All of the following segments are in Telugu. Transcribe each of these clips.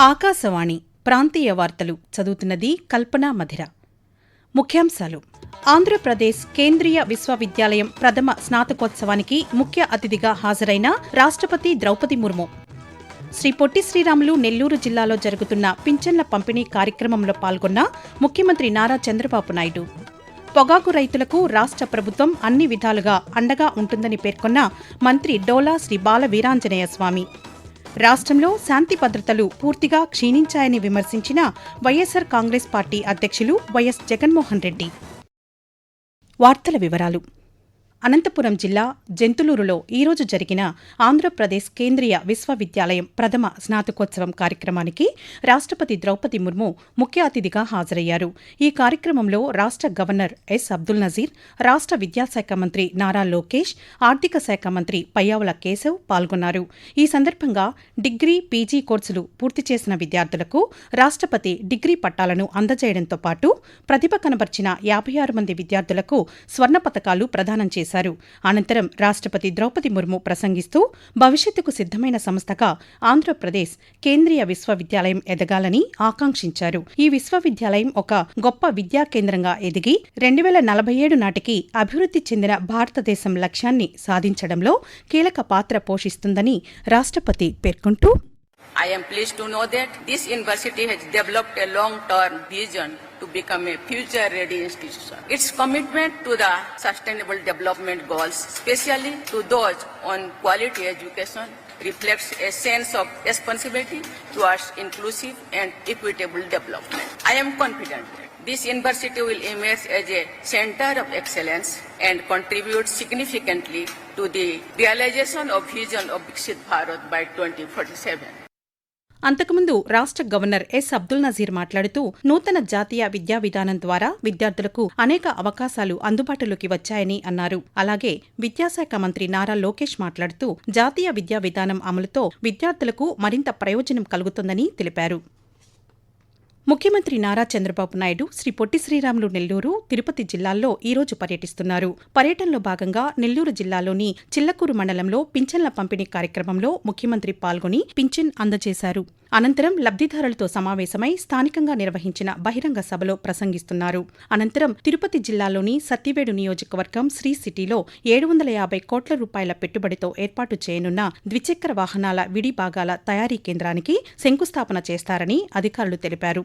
ఆకాశవాణి ప్రాంతీయ వార్తలు చదువుతున్నది కల్పన మధిర. ముఖ్యాంశాలు: ఆంధ్రప్రదేశ్ కేంద్రీయ విశ్వవిద్యాలయం ప్రథమ స్నాతకోత్సవానికి ముఖ్య అతిథిగా హాజరైన రాష్ట్రపతి ద్రౌపది ముర్ము. శ్రీ పొట్టి శ్రీరాములు నెల్లూరు జిల్లాలో జరుగుతున్న పింఛన్ల పంపిణీ కార్యక్రమంలో పాల్గొన్న ముఖ్యమంత్రి నారా చంద్రబాబు నాయుడు. పొగాకు రైతులకు రాష్ట్ర ప్రభుత్వం అన్ని విధాలుగా అండగా ఉంటుందని పేర్కొన్న మంత్రి డోలా శ్రీ బాల వీరాంజనేయ స్వామి. రాష్ట్రంలో శాంతి భద్రతలు పూర్తిగా క్షీణించాయని విమర్శించిన వైఎస్సార్ కాంగ్రెస్ పార్టీ అధ్యక్షులు వైఎస్ జగన్మోహన్ రెడ్డి. వార్తల వివరాలు: అనంతపురం జిల్లా జంతులూరులో ఈరోజు జరిగిన ఆంధ్రప్రదేశ్ కేంద్రీయ విశ్వవిద్యాలయం ప్రథమ స్నాతకోత్సవం కార్యక్రమానికి రాష్ట్రపతి ద్రౌపది ముర్ము ముఖ్య అతిథిగా హాజరయ్యారు. ఈ కార్యక్రమంలో రాష్ట్ర గవర్నర్ ఎస్ అబ్దుల్ నజీర్, రాష్ట్ర విద్యాశాఖ మంత్రి నారా లోకేష్, ఆర్థిక శాఖ మంత్రి పయ్యావుల కేశవ్ పాల్గొన్నారు. ఈ సందర్భంగా డిగ్రీ, పీజీ కోర్సులు పూర్తి చేసిన విద్యార్థులకు రాష్ట్రపతి డిగ్రీ పట్టాలను అందజేయడంతో పాటు ప్రతిభ కనబర్చిన 56 మంది విద్యార్థులకు స్వర్ణ పతకాలు ప్రదానం చేశారు. అనంతరం రాష్ట్రపతి ద్రౌపది ముర్ము ప్రసంగిస్తూ భవిష్యత్తుకు సిద్ధమైన సంస్థగా ఆంధ్రప్రదేశ్ కేంద్రీయ విశ్వవిద్యాలయం ఎదగాలని ఆకాంక్షించారు. ఈ విశ్వవిద్యాలయం ఒక గొప్ప విద్యా కేంద్రంగా ఎదిగి 2047 నాటికి అభివృద్ధి చెందిన భారతదేశం లక్ష్యాన్ని సాధించడంలో కీలక పాత్ర పోషిస్తుందని రాష్ట్రపతి పేర్కొంటూ, I am pleased to know that this university has developed a long-term vision to become a future-ready institution. Its commitment to the sustainable development goals, especially to those on quality education, reflects a sense of responsibility towards inclusive and equitable development. I am confident that this university will emerge as a center of excellence and contribute significantly to the realization of vision of Viksit Bharat by 2047. అంతకుముందు రాష్ట్ర గవర్నర్ ఎస్ అబ్దుల్ నజీర్ మాట్లాడుతూ, నూతన జాతీయ విద్యా విధానం ద్వారా విద్యార్థులకు అనేక అవకాశాలు అందుబాటులోకి వచ్చాయని అన్నారు. అలాగే విద్యాశాఖ మంత్రి నారా లోకేష్ మాట్లాడుతూ, జాతీయ విద్యా విధానం అమలుతో విద్యార్థులకు మరింత ప్రయోజనం కలుగుతుందని తెలిపారు. ముఖ్యమంత్రి నారా చంద్రబాబు నాయుడు శ్రీ పొట్టి శ్రీరాములు నెల్లూరు, తిరుపతి జిల్లాల్లో ఈరోజు పర్యటిస్తున్నారు. పర్యటనలో భాగంగా నెల్లూరు జిల్లాలోని చిల్లకూరు మండలంలో పింఛన్ల పంపిణీ కార్యక్రమంలో ముఖ్యమంత్రి పాల్గొని పింఛన్ అందజేశారు. అనంతరం లబ్ధిదారులతో సమావేశమై స్థానికంగా నిర్వహించిన బహిరంగ సభలో ప్రసంగిస్తున్నారు. అనంతరం తిరుపతి జిల్లాలోని సత్తివేడు నియోజకవర్గం శ్రీ సిటీలో 750 కోట్ల రూపాయల పెట్టుబడితో ఏర్పాటు చేయనున్న ద్విచక్ర వాహనాల విడి భాగాల తయారీ కేంద్రానికి శంకుస్థాపన చేస్తారని అధికారులు తెలిపారు.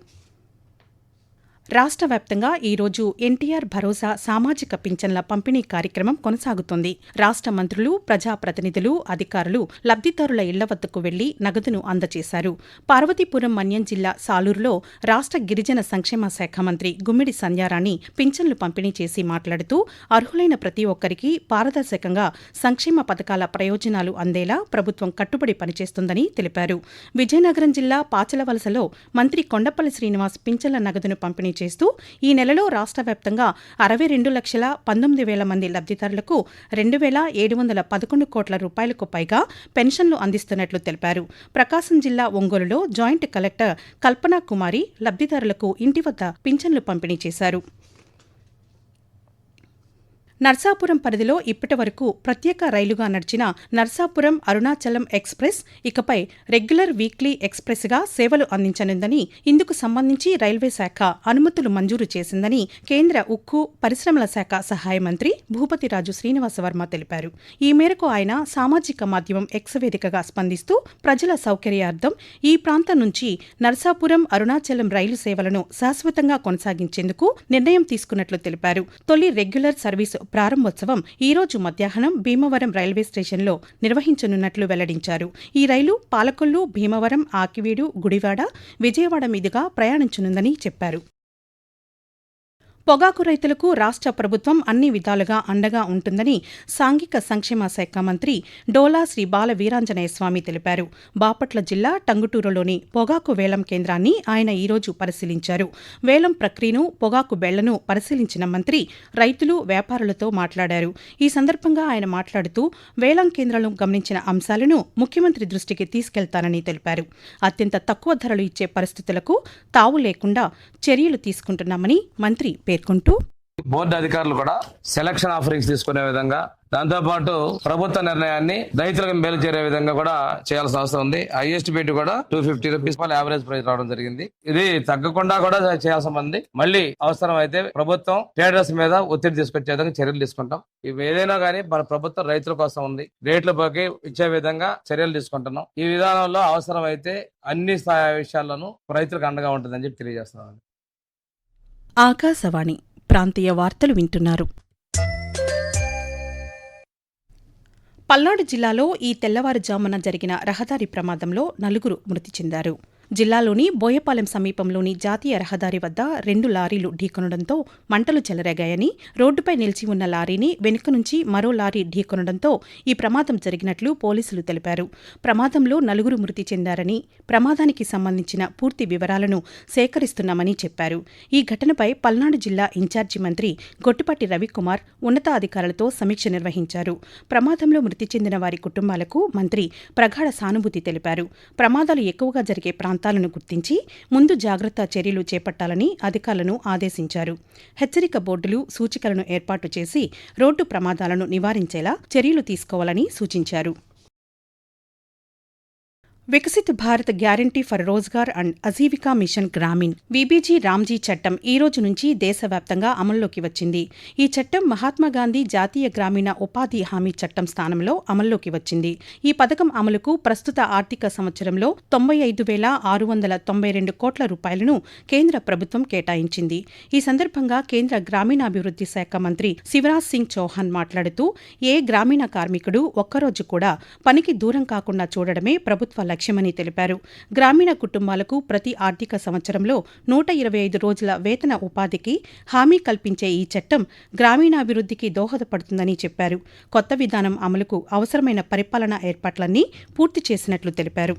రాష్ట్ర వ్యాప్తంగా ఈరోజు ఎన్టీఆర్ భరోసా సామాజిక పింఛన్ల పంపిణీ కార్యక్రమం కొనసాగుతోంది. రాష్ట్ర మంత్రులు, ప్రజాప్రతినిధులు, అధికారులు లబ్ధిదారుల ఇళ్ల వద్దకు వెళ్లి నగదును అందజేశారు. పార్వతీపురం మన్యం జిల్లా సాలూరులో రాష్ట్ర గిరిజన సంక్షేమ శాఖ మంత్రి గుమ్మిడి సంధ్యారాణి పింఛన్లు పంపిణీ చేసి మాట్లాడుతూ, అర్హులైన ప్రతి ఒక్కరికి పారదర్శకంగా సంక్షేమ పథకాల ప్రయోజనాలు అందేలా ప్రభుత్వం కట్టుబడి పనిచేస్తుందని తెలిపారు. విజయనగరం జిల్లా పాచలవలసలో మంత్రి కొండపల్లి శ్రీనివాస్ పింఛన్ల నగదును పంపిణీ చేస్తూ, ఈ నెలలో రాష్ట్ర వ్యాప్తంగా 62,19,000 మంది లబ్ధిదారులకు 2,711 కోట్ల రూపాయలకు పైగా పెన్షన్లు అందిస్తున్నట్లు తెలిపారు. ప్రకాశం జిల్లా ఒంగోలులో జాయింట్ కలెక్టర్ కల్పనా కుమారి లబ్ధిదారులకు ఇంటి వద్ద పింఛన్లు పంపిణీ చేశారు. నర్సాపురం పరిధిలో ఇప్పటి వరకు ప్రత్యేక రైలుగా నడిచిన నర్సాపురం అరుణాచలం ఎక్స్ప్రెస్ ఇకపై రెగ్యులర్ వీక్లీ ఎక్స్ప్రెస్గా సేవలు అందించనుందని, ఇందుకు సంబంధించి రైల్వే శాఖ అనుమతులు మంజూరు చేసిందని కేంద్ర ఉక్కు, పరిశ్రమల శాఖ సహాయ మంత్రి భూపతిరాజు శ్రీనివాసవర్మ తెలిపారు. ఈ మేరకు ఆయన సామాజిక మాధ్యమం ఎక్స్ వేదికగా స్పందిస్తూ, ప్రజల సౌకర్యార్థం ఈ ప్రాంతం నుంచి నర్సాపురం అరుణాచలం రైలు సేవలను శాశ్వతంగా కొనసాగించేందుకు నిర్ణయం తీసుకున్నట్లు తెలిపారు. తొలి రెగ్యులర్ సర్వీసు ప్రారంభోత్సవం ఈ రోజు మధ్యాహ్నం భీమవరం రైల్వే స్టేషన్లో నిర్వహించనున్నట్లు వెల్లడించారు. ఈ రైలు పాలకొల్లు, భీమవరం, ఆకివీడు, గుడివాడ, విజయవాడ మీదుగా ప్రయాణించనుందని చెప్పారు. పొగాకు రైతులకు రాష్ట్ర ప్రభుత్వం అన్ని విధాలుగా అండగా ఉంటుందని సాంఘిక సంక్షేమ శాఖ మంత్రి డోలా శ్రీ బాల వీరాంజనేయ స్వామి తెలిపారు. బాపట్ల జిల్లా టంగుటూరులోని పొగాకు వేలం కేంద్రాన్ని ఆయన ఈరోజు పరిశీలించారు. వేలం ప్రక్రియను, పొగాకు బెళ్లను పరిశీలించిన మంత్రి రైతులు, వ్యాపారులతో మాట్లాడారు. ఈ సందర్భంగా ఆయన మాట్లాడుతూ, వేలం కేంద్రాలను గమనించిన అంశాలను ముఖ్యమంత్రి దృష్టికి తీసుకెళ్తానని తెలిపారు. అత్యంత తక్కువ ధరలు ఇచ్చే పరిస్థితులకు తావు లేకుండా చర్యలు తీసుకుంటున్నామని మంత్రి పేర్కొంటూ, బోర్డు అధికారులు కూడా సెలక్షన్ ఆఫరింగ్స్ తీసుకునే విధంగా దాంతోపాటు ప్రభుత్వ నిర్ణయాన్ని రైతులకు మేలు చేరే విధంగా కూడా చేయాల్సిన అవసరం ఉంది. హైయెస్ట్ బిడ్ కూడా 250 రూపీస్ యావరేజ్ ప్రైస్ రావడం జరిగింది. ఇది తగ్గకుండా కూడా చేయాల్సి ఉంది. మళ్ళీ అవసరం అయితే ప్రభుత్వం ట్రేడర్స్ మీద ఒత్తిడి తీసుకొచ్చే విధంగా చర్యలు తీసుకుంటాం. ఇవి ఏదైనా కానీ మన ప్రభుత్వం రైతుల కోసం ఉంది. రేట్ల పోకి ఇచ్చే విధంగా చర్యలు తీసుకుంటున్నాం. ఈ విధానంలో అవసరం అయితే అన్ని విషయాల్లోనూ రైతులకు అండగా ఉంటుందని చెప్పి తెలియజేస్తున్నాను. ఆకాశవాణి ప్రాంతీయ వార్తలు వింటున్నారు. పల్నాడు జిల్లాలో ఈ తెల్లవారుజామున జరిగిన రహదారి ప్రమాదంలో 4 మృతి చెందారు. జిల్లాలోని బోయపాలెం సమీపంలోని జాతీయ రహదారి వద్ద 2 లారీలు ఢీకొనడంతో మంటలు చెలరేగాయని, రోడ్డుపై నిలిచి ఉన్న లారీని వెనుక నుంచి మరో లారీ ఢీకొనడంతో ఈ ప్రమాదం జరిగినట్లు పోలీసులు తెలిపారు. ప్రమాదంలో 4 మృతి చెందారని, ప్రమాదానికి సంబంధించిన పూర్తి వివరాలను సేకరిస్తున్నామని చెప్పారు. ఈ ఘటనపై పల్నాడు జిల్లా ఇన్ఛార్జి మంత్రి గొట్టిపాటి రవికుమార్ ఉన్నతాధికారులతో సమీక్ష నిర్వహించారు. ప్రమాదంలో మృతి చెందిన వారి కుటుంబాలకు మంత్రి ప్రగాఢ సానుభూతి తెలిపారు. ప్రమాదాలు ఎక్కువగా జరిగే ప్రాంతాలను గుర్తించి ముందు జాగ్రత్త చర్యలు చేపట్టాలని అధికారులను ఆదేశించారు. హెచ్చరిక బోర్డులు, సూచికలను ఏర్పాటు చేసి రోడ్డు ప్రమాదాలను నివారించేలా చర్యలు తీసుకోవాలని సూచించారు. Viksit Bharat guarantee for Rozgar and Ajeevika mission Gramin VBG RAM G చట్టం ఈ రోజు నుంచి దేశవ్యాప్తంగా అమల్లోకి వచ్చింది. ఈ చట్టం మహాత్మాగాంధీ జాతీయ గ్రామీణ ఉపాధి హామీ చట్టం స్థానంలో అమల్లోకి వచ్చింది. ఈ పథకం అమలుకు ప్రస్తుత ఆర్థిక సంవత్సరంలో 95,692 కోట్ల రూపాయలను కేంద్ర ప్రభుత్వం కేటాయించింది. ఈ సందర్భంగా కేంద్ర గ్రామీణాభివృద్ధి శాఖ మంత్రి శివరాజ్ సింగ్ చౌహాన్ మాట్లాడుతూ ఏ గ్రామీణ కార్మికుడు ఒక్కరోజు కూడా పనికి దూరం కాకుండా చూడడమే ప్రభుత్వ లక్ష్యమని తెలిపారు. గ్రామీణ కుటుంబాలకు ప్రతి ఆర్థిక సంవత్సరంలో 125 రోజుల వేతన ఉపాధికి హామీ కల్పించే ఈ చట్టం గ్రామీణాభివృద్ధికి దోహదపడుతుందని చెప్పారు. కొత్త విధానం అమలుకు అవసరమైన పరిపాలనా ఏర్పాట్లన్నీ పూర్తి చేసినట్లు తెలిపారు.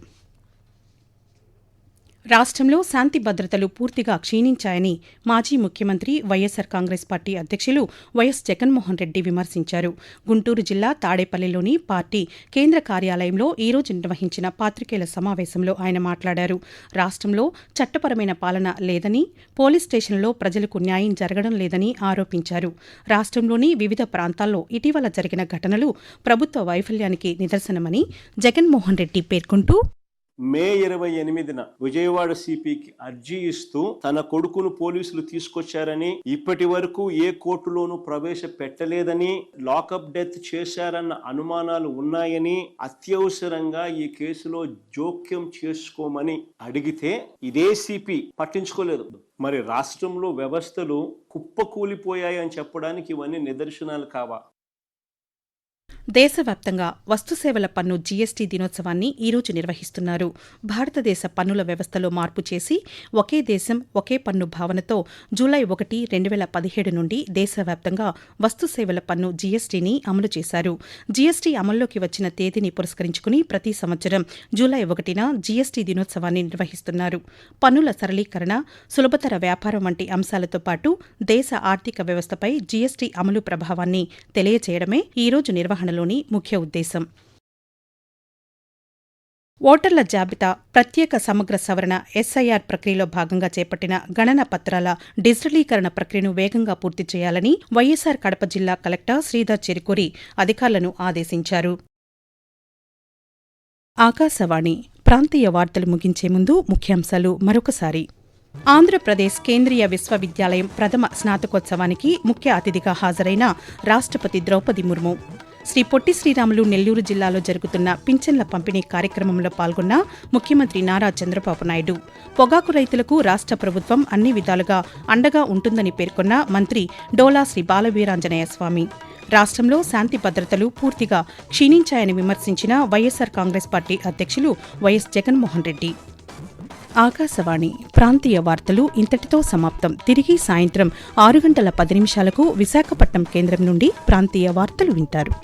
రాష్ట్రంలో శాంతి భద్రతలు పూర్తిగా క్షీణించాయని మాజీ ముఖ్యమంత్రి వైఎస్సార్ కాంగ్రెస్ పార్టీ అధ్యక్షులు వైఎస్ జగన్మోహన్ రెడ్డి విమర్శించారు. గుంటూరు జిల్లా తాడేపల్లిలోని పార్టీ కేంద్ర కార్యాలయంలో ఈ రోజు నిర్వహించిన పాత్రికేయుల సమావేశంలో ఆయన మాట్లాడారు. రాష్ట్రంలో చట్టపరమైన పాలన లేదని, పోలీస్ స్టేషన్లలో ప్రజలకు న్యాయం జరగడం లేదని ఆరోపించారు. రాష్ట్రంలోని వివిధ ప్రాంతాల్లో ఇటీవల జరిగిన ఘటనలు ప్రభుత్వ వైఫల్యానికి నిదర్శనమని జగన్మోహన్ రెడ్డి పేర్కొంటూ, మే 28న విజయవాడ సిపికి అర్జీ ఇస్తూ తన కొడుకును పోలీసులు తీసుకొచ్చారని, ఇప్పటి వరకు ఏ కోర్టులోనూ ప్రవేశపెట్టలేదని, లాకప్ డెత్ చేశారన్న అనుమానాలు ఉన్నాయని, అత్యవసరంగా ఈ కేసులో జోక్యం చేసుకోమని అడిగితే ఇదే సిపి పట్టించుకోలేదు. మరి రాష్ట్రంలో వ్యవస్థలు కుప్పకూలిపోయాయని చెప్పడానికి ఇవన్నీ నిదర్శనాలు కావా? దేశవ్యాప్తంగా వస్తుసేవల పన్ను జీఎస్టీ దినోత్సవాన్ని ఈరోజు నిర్వహిస్తున్నారు. భారతదేశ పన్నుల వ్యవస్థలో మార్పు చేసి ఒకే దేశం ఒకే పన్ను భావనతో జూలై 1, 2017 నుండి దేశవ్యాప్తంగా వస్తుసేవల పన్ను జీఎస్టీని అమలు చేశారు. జీఎస్టీ అమల్లోకి వచ్చిన తేదీని పురస్కరించుకుని ప్రతి సంవత్సరం జూలై 1న జీఎస్టీ దినోత్సవాన్ని నిర్వహిస్తున్నారు. పన్నుల సరళీకరణ, సులభతర వ్యాపారం వంటి అంశాలతో పాటు దేశ ఆర్థిక వ్యవస్థపై జీఎస్టీ అమలు ప్రభావాన్ని తెలియచేయడమే ఈరోజు నిర్వహణలోని ముఖ్య ఉద్దేశం. ఓటర్ల జాబితా ప్రత్యేక సమగ్ర సవరణ ఎస్ఐఆర్ ప్రక్రియలో భాగంగా చేపట్టిన గణన పత్రాల డిజిటలీకరణ ప్రక్రియను వేగంగా పూర్తి చేయాలని వైఎస్సార్ కడప జిల్లా కలెక్టర్ శ్రీధర్ చెరుకూరి అధికారులను ఆదేశించారు. ఆకాశవాణి ప్రాంతీయ వార్తలు ముగించే ముందు ముఖ్యాంశాలు మరొకసారి. ఆంధ్రప్రదేశ్ కేంద్రీయ విశ్వవిద్యాలయం ప్రథమ స్నాతకోత్సవానికి ముఖ్య అతిథిగా హాజరైన రాష్ట్రపతి ద్రౌపది ముర్ము, శ్రీ పొట్టి శ్రీరాములు నెల్లూరు జిల్లాలో జరుగుతున్న పింఛన్ల పంపిణీ కార్యక్రమంలో పాల్గొన్న ముఖ్యమంత్రి నారా చంద్రబాబు నాయుడు, పొగాకు రైతులకు రాష్ట్ర ప్రభుత్వం అన్ని విధాలుగా అండగా ఉంటుందని పేర్కొన్న మంత్రి డోలా శ్రీ బాలవీరాంజనేయ స్వామి, రాష్ట్రంలో శాంతి భద్రతలు పూర్తిగా క్షీణించాయని విమర్శించిన వైఎస్సార్ కాంగ్రెస్ పార్టీ అధ్యక్షులు వైఎస్ జగన్మోహన్ రెడ్డి. ఆకాశవాణి ప్రాంతీయ వార్తలు ఇంతటితో సమాప్తం. తిరిగి సాయంత్రం 6 గంటల 10 నిమిషాలకు విశాఖపట్నం కేంద్రం నుండి ప్రాంతీయ వార్తలు వింటారు.